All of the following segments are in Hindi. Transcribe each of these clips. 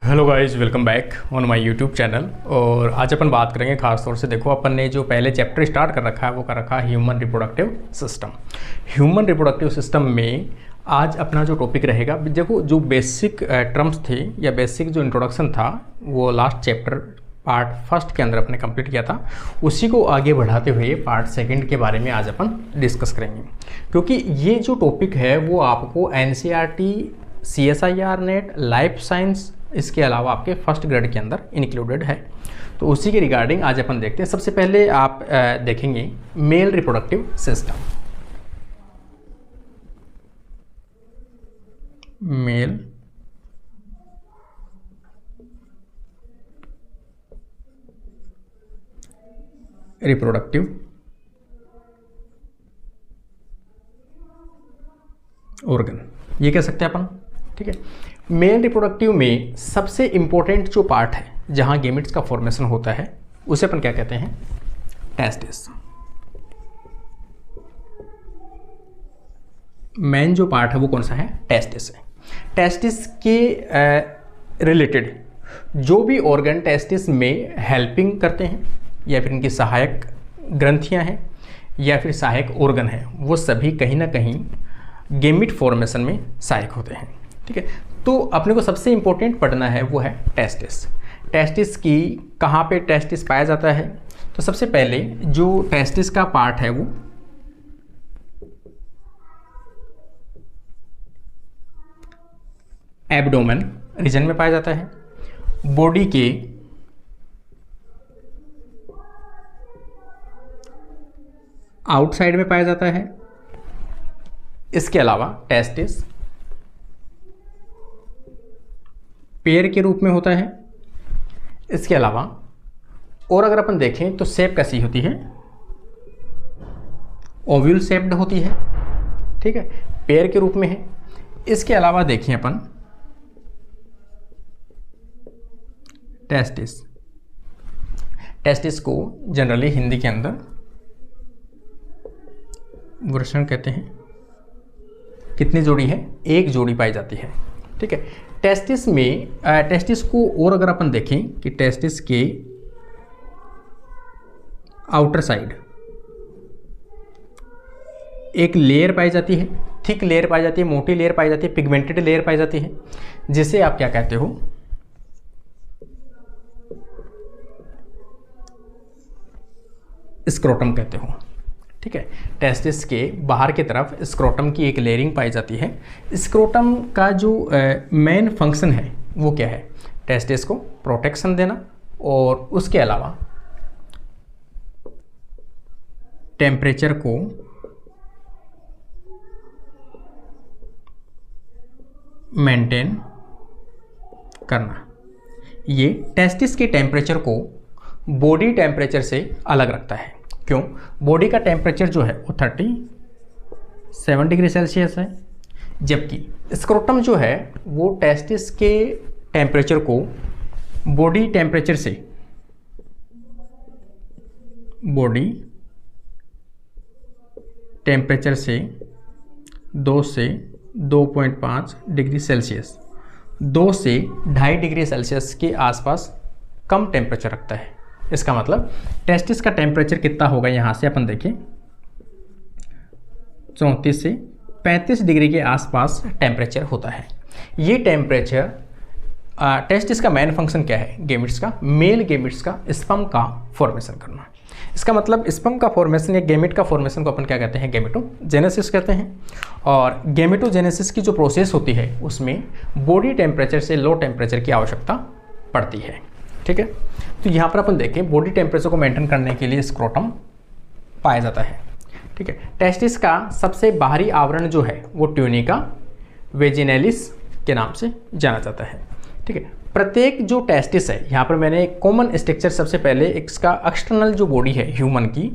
Hello guys, welcome back on my YouTube channel. और आज अपन बात करेंगे खास तौर से, देखो अपन ने जो पहले चैप्टर स्टार्ट कर रखा है वो कर रखा है human reproductive system. Human reproductive system में आज अपना जो टॉपिक रहेगा, देखो जो बेसिक टर्म्स थे या बेसिक जो इंट्रोडक्शन था वो लास्ट चैप्टर पार्ट फर्स्ट के अंदर अपने कंप्लीट किया था। उसी को आगे बढ़ाते हुए पार्ट सेकंड के बारे में आज अपन डिस्कस करेंगे, क्योंकि ये जो टॉपिक है वो आपको NCERT, CSIR net, life science, इसके अलावा आपके फर्स्ट ग्रेड के अंदर इंक्लूडेड है। तो उसी के रिगार्डिंग आज अपन देखते हैं। सबसे पहले आप देखेंगे male reproductive system. Male reproductive organ, ये कह सकते हैं अपन। ठीक है, मेल रिप्रोडक्टिव में सबसे इंपॉर्टेंट जो पार्ट है जहां गेमेट्स का फॉर्मेशन होता है उसे अपन क्या कहते हैं? टेस्टिस। मेन जो पार्ट है वो कौन सा है? टेस्टिस है। टेस्टिस के रिलेटेड जो भी ऑर्गन टेस्टिस में हेल्पिंग करते हैं या फिर इनकी सहायक ग्रंथियां हैं या फिर सहायक ऑर्गन है, वो सभी कहीं ना कहीं गेमिट फॉर्मेशन में सहायक होते हैं। ठीक है, तो अपने को सबसे इंपॉर्टेंट पढ़ना है वो है टेस्टिस। टेस्टिस की कहाँ पे टेस्टिस पाया जाता है? तो सबसे पहले जो टेस्टिस का पार्ट है वो एब्डोमेन रीजन में पाया जाता है। बॉडी के आउटसाइड में पाया जाता है। इसके अलावा टेस्टिस पेयर के रूप में होता है। इसके अलावा और अगर अपन देखें तो शेप कैसी होती है? ओव्यूल शेप्ड होती है। ठीक है, पेयर के रूप में है। इसके अलावा देखिए अपन टेस्टिस। टेस्टिस को जनरली हिंदी के अंदर वृषण कहते हैं। कितनी जोड़ी है? एक जोड़ी पाई जाती है। ठीक है, टेस्टिस में टेस्टिस को और अगर अपन देखें कि टेस्टिस के आउटर साइड एक लेयर पाई जाती है, थिक लेयर पाई जाती है, मोटी लेयर पाई जाती है, पिगमेंटेड लेयर पाई जाती है, जिसे आप क्या कहते हो? स्क्रोटम कहते हो। ठीक है, टेस्टिस के बाहर की तरफ स्क्रोटम की एक लेयरिंग पाई जाती है। स्क्रोटम का जो मेन फंक्शन है वो क्या है? टेस्टिस को प्रोटेक्शन देना और उसके अलावा टेम्परेचर को मेंटेन करना। ये टेस्टिस के टेम्परेचर को बॉडी टेम्परेचर से अलग रखता है। क्यों? बॉडी का टेम्परेचर जो है वो 37 डिग्री सेल्सियस है, जबकि स्क्रोटम जो है वो टेस्टिस के टेम्परेचर को बॉडी टेम्परेचर से 2 से 2.5 डिग्री सेल्सियस, 2 से 2.5 डिग्री सेल्सियस के आसपास कम टेम्परेचर रखता है। इसका मतलब टेस्टिस का टेम्परेचर कितना होगा? यहाँ से अपन देखें 34 से 35 डिग्री के आसपास टेम्परेचर होता है। ये टेम्परेचर टेस्टिस का मेन फंक्शन क्या है? गेमिट्स का, मेल गेमिट्स का स्पर्म का फॉर्मेशन करना। इसका मतलब स्पर्म का फॉर्मेशन या गेमिट का फॉर्मेशन को अपन क्या कहते हैं? गेमेटोजेनेसिस कहते हैं। और गेमेटोजेनेसिस की जो प्रोसेस होती है उसमें बॉडी टेम्परेचर से लो टेम्परेचर की आवश्यकता पड़ती है। ठीक है, तो यहाँ पर अपन देखें बॉडी टेम्परेचर को मेंटेन करने के लिए स्क्रोटम पाया जाता है। ठीक है, टेस्टिस का सबसे बाहरी आवरण जो है वो ट्यूनिका वेजिनैलिस के नाम से जाना जाता है। ठीक है, प्रत्येक जो टेस्टिस है, यहाँ पर मैंने कॉमन स्ट्रक्चर सबसे पहले इसका एक्सटर्नल जो बॉडी है ह्यूमन की,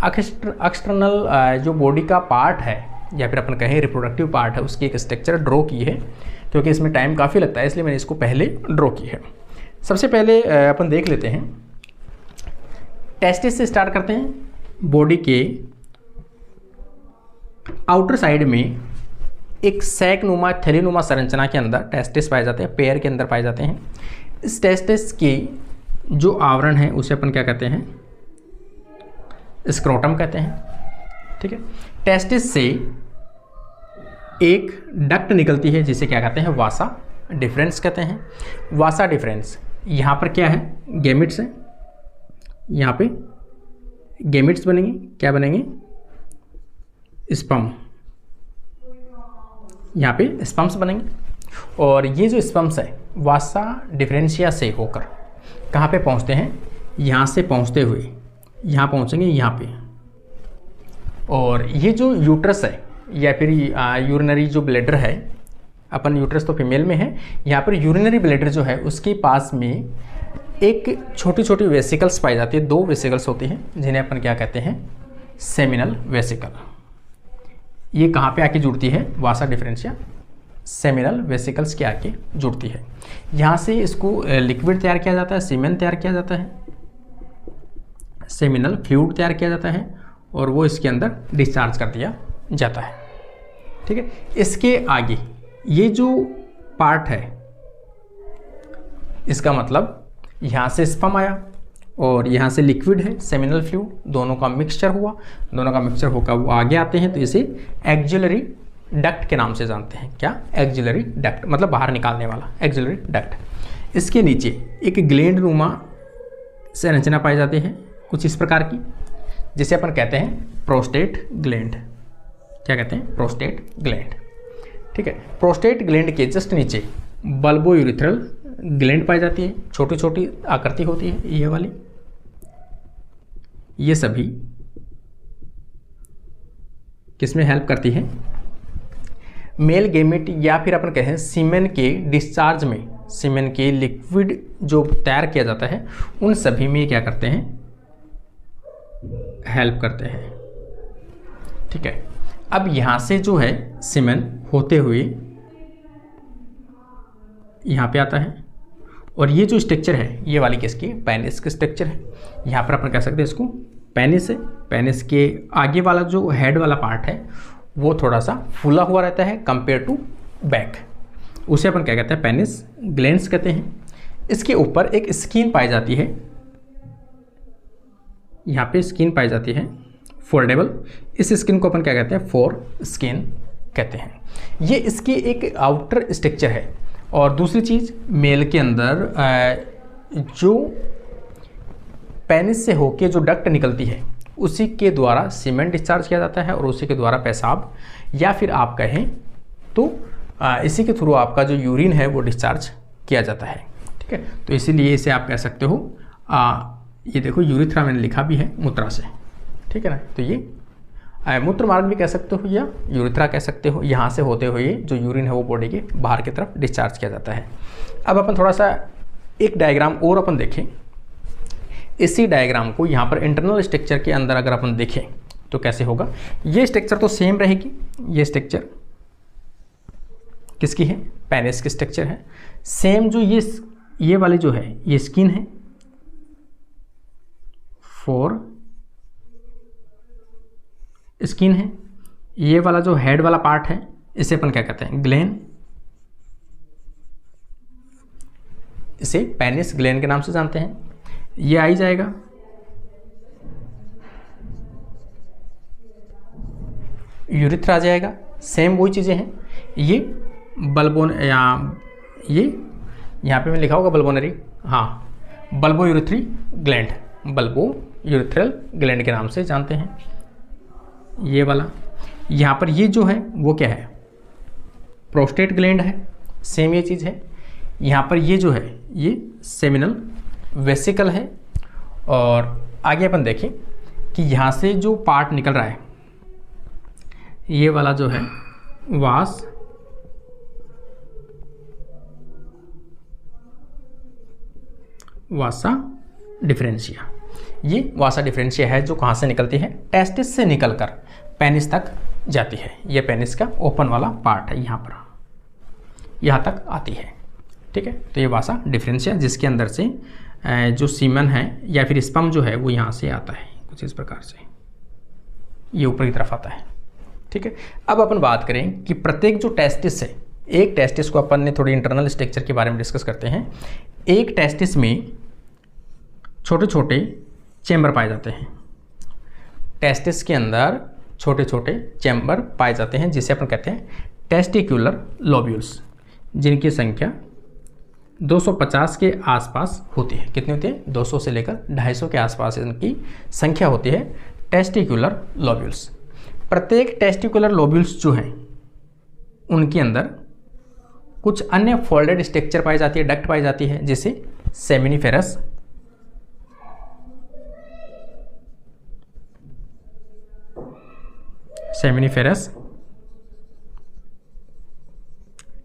एक्सटर्नल जो बॉडी का पार्ट है या फिर अपन कहें रिप्रोडक्टिव पार्ट है, उसकी एक स्ट्रक्चर ड्रॉ की है, क्योंकि इसमें टाइम काफ़ी लगता है इसलिए मैंने इसको पहले ड्रॉ की है। सबसे पहले अपन देख लेते हैं, टेस्टिस से स्टार्ट करते हैं। बॉडी के आउटर साइड में एक सैक नुमा थैली नुमा संरचना के अंदर टेस्टिस पाए जाते हैं, पेयर के अंदर पाए जाते हैं। इस टेस्टिस की जो आवरण है उसे अपन क्या कहते हैं, स्क्रोटम कहते हैं। ठीक है, टेस्टिस से एक डक्ट निकलती है जिसे क्या कहते हैं, वासा डिफरेंस कहते हैं। वासा डिफरेंस, यहाँ पर क्या है, गैमेट्स हैं, यहाँ पे गैमेट्स बनेंगे, क्या बनेंगे, स्पर्म, यहाँ पे स्पर्म्स बनेंगे। और ये जो स्पर्म्स है वासा डिफरेंशिया से होकर कहाँ पे पहुँचते हैं, यहाँ से पहुँचते हुए यहाँ पहुँचेंगे यहाँ पे। और ये जो यूट्रस है या फिर यूरिनरी जो ब्लैडर है, अपन यूट्रस तो फीमेल में है, यहाँ पर यूरिनरी ब्लैडर जो है उसके पास में एक छोटी छोटी वेसिकल्स पाई जाती है, 2 वेसिकल्स होती हैं जिन्हें अपन क्या कहते हैं, सेमिनल वेसिकल। ये कहाँ पे आके जुड़ती है, वासा डिफरेंशिया सेमिनल वेसिकल्स के आके जुड़ती है। यहाँ से इसको लिक्विड तैयार किया जाता है, सीमेन तैयार किया जाता है, सेमिनल फ्लूइड तैयार किया जाता है और वो इसके अंदर डिस्चार्ज कर दिया जाता है। ठीक है, इसके आगे ये जो पार्ट है, इसका मतलब यहाँ से स्पर्म आया और यहाँ से लिक्विड है सेमिनल फ्लूइड, दोनों का मिक्सचर हुआ, दोनों का मिक्सचर होकर वो आगे आते हैं तो इसे एक्सिलरी डक्ट के नाम से जानते हैं। क्या, एक्सिलरी डक्ट, मतलब बाहर निकालने वाला एक्सिलरी डक्ट। इसके नीचे एक ग्लैंड नुमा संरचना पाई जाती है कुछ इस प्रकार की, जिसे अपन कहते हैं प्रोस्टेट ग्लैंड। क्या कहते हैं, प्रोस्टेट ग्लैंड। ठीक है, प्रोस्टेट ग्लैंड के जस्ट नीचे बल्बोयूरिथ्रल ग्लैंड पाई जाती है, छोटी छोटी आकृति होती है ये वाली। ये सभी किसमें हेल्प करती है, मेल गैमेट या फिर अपन कहें सीमेन के डिस्चार्ज में, सीमेन के लिक्विड जो तैयार किया जाता है उन सभी में क्या करते हैं, हेल्प करते हैं। ठीक है, अब यहाँ से जो है सीमेन होते हुए यहाँ पे आता है और ये जो स्ट्रक्चर है ये वाली किसकी, पेनिस की स्ट्रक्चर है। यहाँ पर अपन कह सकते हैं इसको पेनिस है। पेनिस के आगे वाला जो हेड वाला पार्ट है वो थोड़ा सा फूला हुआ रहता है कंपेयर टू बैक, उसे अपन क्या कहते हैं, पेनिस ग्लैंड्स कहते हैं। इसके ऊपर एक स्किन पाई जाती है, यहाँ पे स्किन पाई जाती है फोल्डेबल, इस स्किन को अपन क्या कहते हैं, फोर स्किन कहते हैं। ये इसकी एक आउटर स्ट्रक्चर है। और दूसरी चीज़, मेल के अंदर जो पेनिस से होके जो डक्ट निकलती है उसी के द्वारा सीमेन डिस्चार्ज किया जाता है और उसी के द्वारा पेशाब या फिर आप कहें तो इसी के थ्रू आपका जो यूरिन है वो डिस्चार्ज किया जाता है। ठीक है, तो इसीलिए इसे आप कह सकते हो, ये देखो यूरिथ्रा मैंने लिखा भी है मूत्रा से। ठीक है ना, तो ये मूत्र मार्ग भी कह सकते हो या यूरिथ्रा कह सकते हो। यहाँ से होते हुए जो यूरिन है वो बॉडी के बाहर की तरफ डिस्चार्ज किया जाता है। अब अपन थोड़ा सा एक डायग्राम और अपन देखें। इसी डायग्राम को यहाँ पर इंटरनल स्ट्रक्चर के अंदर अगर अपन देखें तो कैसे होगा, ये स्ट्रक्चर तो सेम रहेगी। ये स्ट्रक्चर किसकी है, पेनिस की स्ट्रक्चर है। सेम जो ये वाली जो है ये स्किन है, फोर स्किन है। ये वाला जो हेड वाला पार्ट है इसे अपन क्या कहते हैं, ग्लैंड। इसे पेनिस ग्लैंड के नाम से जानते हैं। ये आ ही जाएगा। यूरिथ्रा आ जाएगा। सेम वही चीज़ें हैं। ये बल्बोन या ये यहाँ पे मैं लिखा होगा बल्बोनरी, हाँ, bulbourethral gland, bulbourethral gland के नाम से जानते हैं। ये वाला यहाँ पर ये जो है वो क्या है, प्रोस्टेट ग्लैंड है। सेम ये चीज़ है। यहाँ पर ये जो है ये सेमिनल वेसिकल है। और आगे अपन देखें कि यहाँ से जो पार्ट निकल रहा है ये वाला जो है वासा डिफरेंशिया। ये वासा डिफरेंशिया है जो कहाँ से निकलती है, टेस्टिस से निकलकर पेनिस तक जाती है। ये पेनिस का ओपन वाला पार्ट है, यहाँ पर यहाँ तक आती है। ठीक है, तो ये वासा डिफरेंशिया जिसके अंदर से जो सीमन है या फिर स्पर्म जो है वो यहाँ से आता है कुछ इस प्रकार से, ये ऊपर की तरफ आता है। ठीक है, अब अपन बात करें कि प्रत्येक जो टेस्टिस है एक टेस्टिस को अपन ने थोड़ी इंटरनल स्ट्रक्चर के बारे में डिस्कस करते हैं। एक टेस्टिस में छोटे छोटे चैम्बर पाए जाते हैं। टेस्टिस के अंदर छोटे छोटे चैम्बर पाए जाते हैं जिसे अपन कहते हैं टेस्टिकुलर लोब्यूल्स, जिनकी संख्या 250 के आसपास होती है। कितनी होती है? 200 से लेकर 250 के आसपास इनकी संख्या होती है टेस्टिकुलर लोब्यूल्स। प्रत्येक टेस्टिकुलर लोब्यूल्स जो हैं उनके अंदर कुछ अन्य फोल्डेड स्ट्रक्चर पाई जाती है, डक्ट पाई जाती है, जिसे सेमिनिफेरस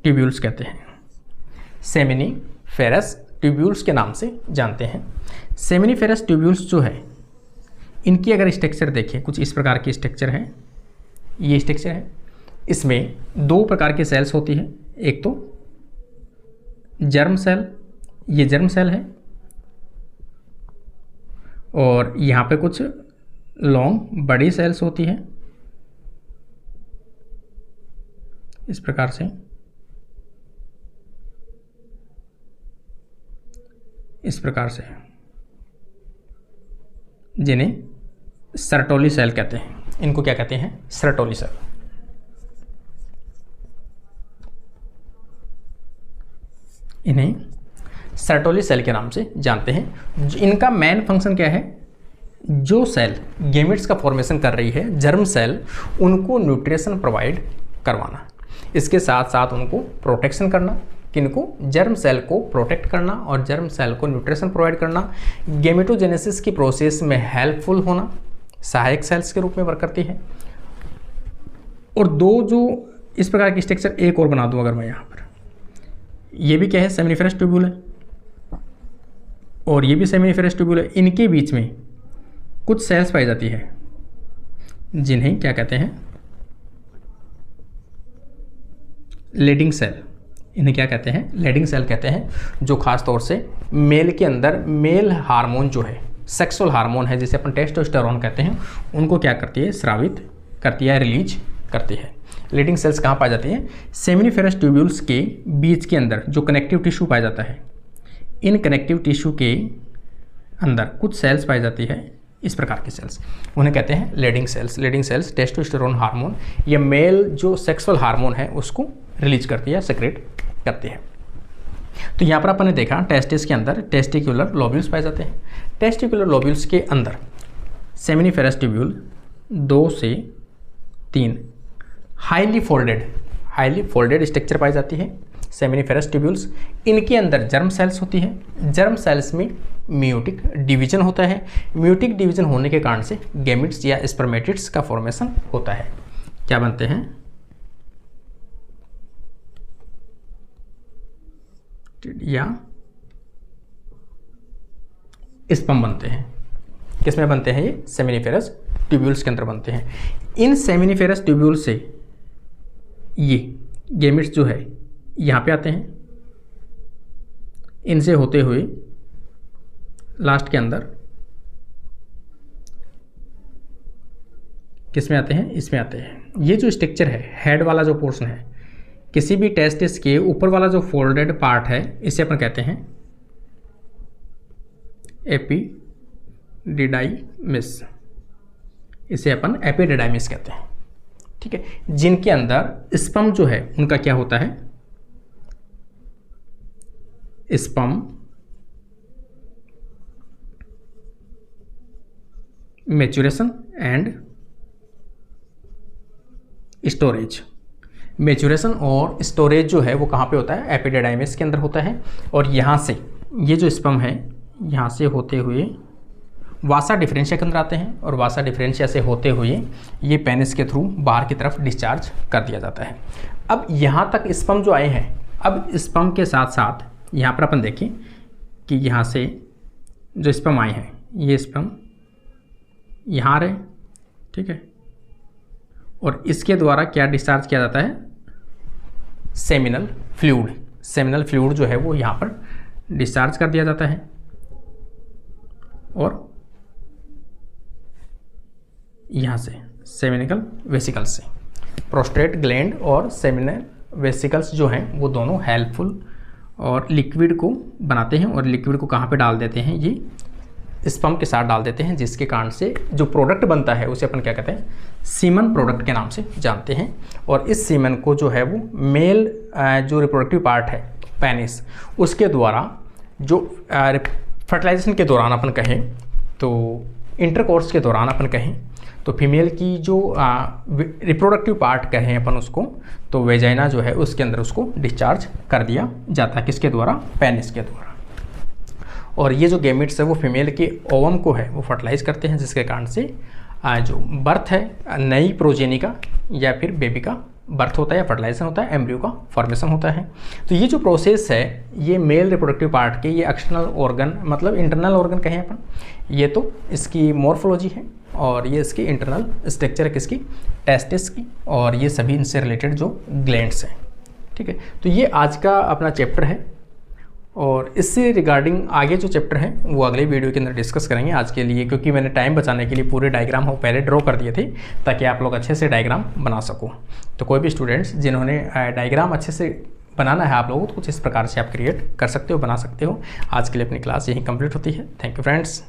ट्यूब्यूल्स कहते हैं। सेमिनिफेरस ट्यूब्यूल्स के नाम से जानते हैं। सेमिनिफेरस ट्यूब्यूल्स जो है इनकी अगर स्ट्रक्चर देखें, कुछ इस प्रकार की स्ट्रक्चर है। ये स्ट्रक्चर है, इसमें दो प्रकार की सेल्स होती है। एक तो जर्म सेल, ये जर्म सेल है, और यहाँ पे कुछ लॉन्ग बड़ी सेल्स होती है इस प्रकार से। इस प्रकार से जिन्हें सर्टोली सेल कहते हैं। इनको क्या कहते हैं? Sertoli cell. इन्हें सर्टोली सेल के नाम से जानते हैं। इनका मेन फंक्शन क्या है? जो सेल गैमेट्स का फॉर्मेशन कर रही है, जर्म सेल, उनको न्यूट्रिशन प्रोवाइड करवाना, इसके साथ साथ उनको प्रोटेक्शन करना। किनको? जर्म सेल को प्रोटेक्ट करना और जर्म सेल को न्यूट्रिशन प्रोवाइड करना। गेमेटोजेनेसिस की प्रोसेस में हेल्पफुल होना, सहायक सेल्स के रूप में वर्क करती है। और दो जो इस प्रकार की स्ट्रक्चर एक और बना दूं अगर मैं यहाँ पर, ये भी क्या है? सेमिनिफेरस ट्यूब्यूल है, और ये भी सेमिनिफेरस ट्यूब्यूल है। इनके बीच में कुछ सेल्स पाई जाती है जिन्हें क्या कहते हैं? Leydig cell. इन्हें क्या कहते हैं? लीडिंग सेल कहते हैं, जो खास तौर से मेल के अंदर मेल हार्मोन जो है, सेक्सुअल हार्मोन है जिसे अपन टेस्टोस्टेरोन कहते हैं, उनको क्या करती है? स्रावित करती है, रिलीज करती है। लीडिंग सेल्स कहाँ पाई जाती हैं? सेमिनिफेरस ट्यूब्यूल्स के बीच के अंदर जो कनेक्टिव टिश्यू पाया जाता है, इन कनेक्टिव टिश्यू के अंदर कुछ सेल्स पाई जाती है इस प्रकार की सेल्स, उन्हें कहते हैं Leydig cells. Leydig cells testosterone hormone या मेल जो सेक्सुअल हार्मोन है उसको रिलीज करती है, सेक्रेट करती है। तो यहाँ पर अपन ने देखा टेस्टिस के अंदर टेस्टिकुलर लोब्यूल्स पाए जाते हैं। टेस्टिकुलर लोब्यूल्स के अंदर सेमिनिफेरस ट्यूब्यूल 2 से 3 हाईली फोल्डेड स्ट्रक्चर पाई जाती है सेमिनिफेरस ट्यूब्यूल्स। इनके अंदर जर्म सेल्स होती है। जर्म सेल्स में मियोटिक डिवीजन होता है। मियोटिक डिवीजन होने के कारण से गैमेट्स या स्पर्मेटिड्स का फॉर्मेशन होता है। क्या बनते हैं? या स्पर्म बनते हैं। किसमें बनते हैं? ये सेमिनिफेरस ट्यूब्यूल्स के अंदर बनते हैं। इन सेमिनिफेरस ट्यूब्यूल से ये गैमेट्स जो है यहाँ पे आते हैं, इनसे होते हुए लास्ट के अंदर किसमें आते हैं? इसमें आते हैं। ये जो स्ट्रक्चर है, हेड वाला जो पोर्शन है, किसी भी टेस्टिस के ऊपर वाला जो फोल्डेड पार्ट है, इसे अपन कहते हैं एपिडिडाइमिस। इसे अपन एपिडिडाइमिस कहते हैं, ठीक है। जिनके अंदर स्पर्म जो है उनका क्या होता है? Sperm maturation and storage. Maturation और स्टोरेज जो है वो कहाँ पे होता है? एपिडिडाइमिस के अंदर होता है। और यहाँ से ये जो स्पर्म है यहाँ से होते हुए वासा डिफरेंशिया के अंदर आते हैं, और वासा डिफरेंशिया से होते हुए ये पेनिस के थ्रू बाहर की तरफ डिस्चार्ज कर दिया जाता है। अब यहाँ तक स्पर्म जो आए हैं, अब स्पर्म के साथ साथ यहाँ पर अपन देखें कि यहाँ से जो स्पर्म आए हैं, ये स्पर्म यहाँ रहे, ठीक है, और इसके द्वारा क्या डिस्चार्ज किया जाता है? Seminal fluid. सेमिनल फ्लूइड जो है वो यहाँ पर डिस्चार्ज कर दिया जाता है, और यहाँ से सेमिनिकल वेसिकल से प्रोस्टेट ग्लैंड और सेमिनल वेसिकल्स जो हैं वो दोनों हेल्पफुल और लिक्विड को बनाते हैं, और लिक्विड को कहाँ पे डाल देते हैं, ये स्पर्म के साथ डाल देते हैं, जिसके कारण से जो प्रोडक्ट बनता है उसे अपन क्या कहते हैं, सीमन प्रोडक्ट के नाम से जानते हैं। और इस सीमन को जो है वो मेल जो रिप्रोडक्टिव पार्ट है पेनिस, उसके द्वारा जो फर्टिलाइजेशन के दौरान अपन कहें, तो इंटरकोर्स के दौरान अपन कहें, तो फीमेल की जो रिप्रोडक्टिव पार्ट कहें अपन उसको, तो वेजाइना जो है उसके अंदर उसको डिस्चार्ज कर दिया जाता है, किसके द्वारा, पेनिस के द्वारा। और ये जो गैमेट्स है वो फीमेल के ओवम को है वो फर्टिलाइज करते हैं, जिसके कारण से जो बर्थ है नई प्रोजेनी का या फिर बेबी का बर्थ होता है या फर्टिलाइजेशन होता है, एम्ब्रियो का फॉर्मेशन होता है। तो ये जो प्रोसेस है ये मेल रिप्रोडक्टिव पार्ट के, ये एक्सटर्नल ऑर्गन मतलब इंटरनल ऑर्गन कहें अपन, ये तो इसकी मॉर्फोलॉजी है और ये इसकी इंटरनल स्ट्रक्चर है किसकी, टेस्टिस की, और ये सभी इनसे रिलेटेड जो ग्लैंड्स हैं। ठीक है, तो ये आज का अपना चैप्टर है, और इससे रिगार्डिंग आगे जो चैप्टर हैं वो अगले वीडियो के अंदर डिस्कस करेंगे। आज के लिए क्योंकि मैंने टाइम बचाने के लिए पूरे डायग्राम हो पहले ड्रॉ कर दिए थे ताकि आप लोग अच्छे से डायग्राम बना सको। तो कोई भी स्टूडेंट्स जिन्होंने डायग्राम अच्छे से बनाना है आप लोगों, तो कुछ इस प्रकार से आप क्रिएट कर सकते हो, बना सकते हो। आज के लिए अपनी क्लास यहीं कंप्लीट होती है। Thank you friends.